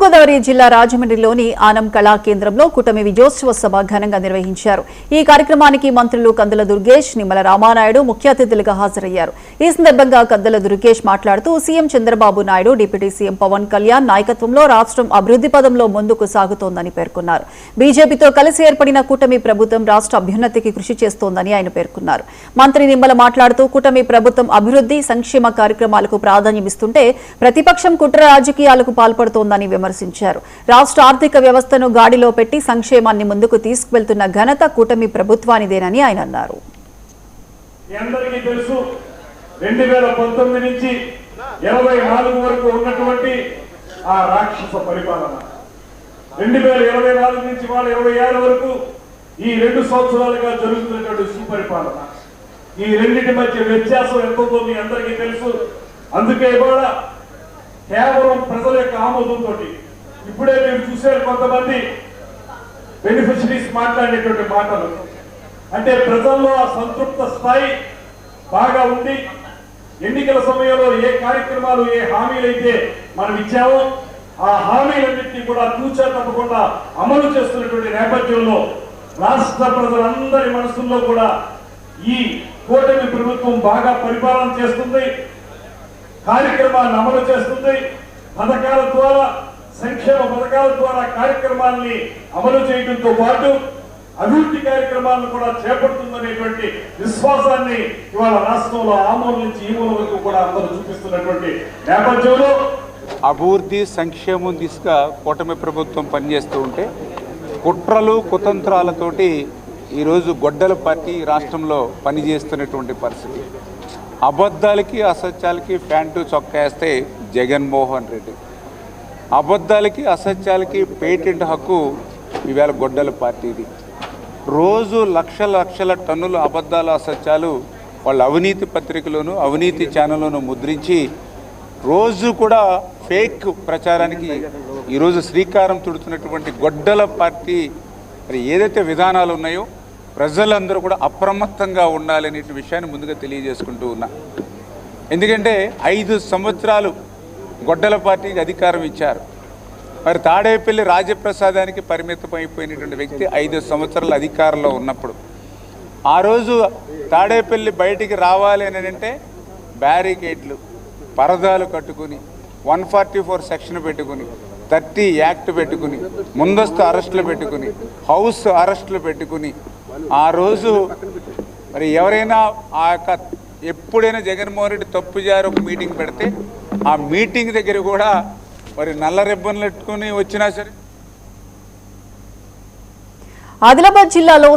తూర్పుగోదావరి జిల్లా రాజమండ్రిలోని ఆనం కళా కేంద్రంలో కూటమి విజయోత్సవ సభ ఘనంగా నిర్వహించారు. ఈ కార్యక్రమానికి మంత్రులు కందుల దుర్గేష్, నిమ్మల రామానాయుడు ముఖ్య అతిథులుగా హాజరయ్యారు. ఈ సందర్భంగా కందుల దుర్గేష్ మాట్లాడుతూ CM Chandrababu Naidu, deputy CM Pawan Kalyan నాయకత్వంలో రాష్ట్రం అభివృద్ధి పదంలో ముందుకు సాగుతోందని పేర్కొన్నారు. బీజేపీతో కలిసి ఏర్పడిన కూటమి ప్రభుత్వం రాష్ట్ర అభ్యున్నతికి కృషి చేస్తోందని ఆయన పేర్కొన్నారు. మంత్రి నిమ్మల మాట్లాడుతూ కూటమి ప్రభుత్వం అభివృద్ధి, సంక్షేమ కార్యక్రమాలకు ప్రాధాన్యమిస్తుంటే ప్రతిపక్షం కుట్ర రాజకీయాలకు పాల్పడుతోందని విమర్శించారు. రాష్ట్ర ఆర్థిక వ్యవస్థను గాడిలో పెట్టి సంక్షేమాన్ని ముందుకు తీసుకువెళ్తున్న ఘనత కూటమి ప్రభుత్వానిదేనని ఆయన అన్నారు. 2019 నుంచి 24 వరకు ఉన్నటువంటి ఆ రాక్షస పరిపాలన 2024 నుంచి 26 వరకు ఈ 2 సంవత్సరాలుగా జరుగుతున్నటువంటి సుపరిపాలన, ఈ రెండింటి మధ్య వ్యత్యాసం ఎంతో మీ అందరికీ తెలుసు. అందుకే ఇవాళ కేవలం ప్రజల యొక్క ఆమోదంతో ఇప్పుడే మీరు చూసారు కొంతమంది బెనిఫిషరీస్ మాట్లాడేటువంటి మాటలు, అంటే ప్రజల్లో ఆ సంతృప్త స్థాయి బాగా ఉంది. ఎన్నికల సమయంలో ఏ కార్యక్రమాలు, ఏ హామీలు అయితే మనం ఇచ్చామో ఆ హామీలన్నింటినీ కూడా తూచా తప్పకుండా అమలు చేస్తున్నటువంటి నేపథ్యంలో రాష్ట్ర ప్రజలందరి మనసుల్లో కూడా ఈ కూటమి ప్రభుత్వం బాగా పరిపాలన చేస్తుంది, కార్యక్రమాన్ని అమలు చేస్తుంది. పథకాల ద్వారా, సంక్షేమ పథకాల ద్వారా కార్యక్రమాన్ని అమలు చేయడంతో పాటు అభివృద్ధి కార్యక్రమాలను కూడా చేపడుతుందనేటువంటి విశ్వాసాన్ని ఇవాళ రాష్ట్రంలో ఆ మూల నుంచి ఈ మూల వరకు కూడా అందరూ చూపిస్తున్నటువంటి నేపథ్యంలో అభివృద్ధి, సంక్షేమం దిశగా కూటమి ప్రభుత్వం పనిచేస్తూ ఉంటే కుట్రలు, కుతంత్రాలతోటి ఈరోజు గొడ్డల పార్టీ రాష్ట్రంలో పనిచేస్తున్నటువంటి పరిస్థితి. అబద్ధాలకి, అసత్యాలకి ప్యాంటు చొక్కా వేస్తే జగన్మోహన్ రెడ్డి, అబద్ధాలకి, అసత్యాలకి పేటెంట్ హక్కు ఈవేళ గొడ్డల పార్టీది. రోజు లక్షల టన్నుల అబద్ధాలు, అసత్యాలు వాళ్ళ అవినీతి పత్రికలోను, అవినీతి ఛానల్లోనూ ముద్రించి రోజు కూడా ఫేక్ ప్రచారానికి ఈరోజు శ్రీకారం చుడుతున్నటువంటి గొడ్డల పార్టీ మరి ఏదైతే విధానాలు ఉన్నాయో ప్రజలందరూ కూడా అప్రమత్తంగా ఉండాలనే విషయాన్ని ముందుగా తెలియజేసుకుంటూ ఉన్నా. ఎందుకంటే 5 సంవత్సరాలు గొడ్డల పార్టీకి అధికారం ఇచ్చారు. మరి తాడేపల్లి రాజప్రసాదానికి పరిమితమైపోయినటువంటి వ్యక్తి 5 సంవత్సరాల అధికారంలో ఉన్నప్పుడు ఆ రోజు తాడేపల్లి బయటికి రావాలి అని అంటే బ్యారికేడ్లు, పరదాలు కట్టుకుని 144 సెక్షన్ పెట్టుకుని, 30 యాక్ట్ పెట్టుకుని, ముందస్తు అరెస్టులు పెట్టుకుని, హౌస్ అరెస్టులు పెట్టుకుని ఆ రోజు మరి ఎవరైనా ఆ యొక్క ఎప్పుడైనా జగన్మోహన్ రెడ్డి తప్పుజారు ఒక మీటింగ్ పెడితే ఆ మీటింగ్ దగ్గర కూడా మరి నల్ల రిబ్బన్లు పెట్టుకుని వచ్చినా సరే. ఆదిలాబాద్ జిల్లాలో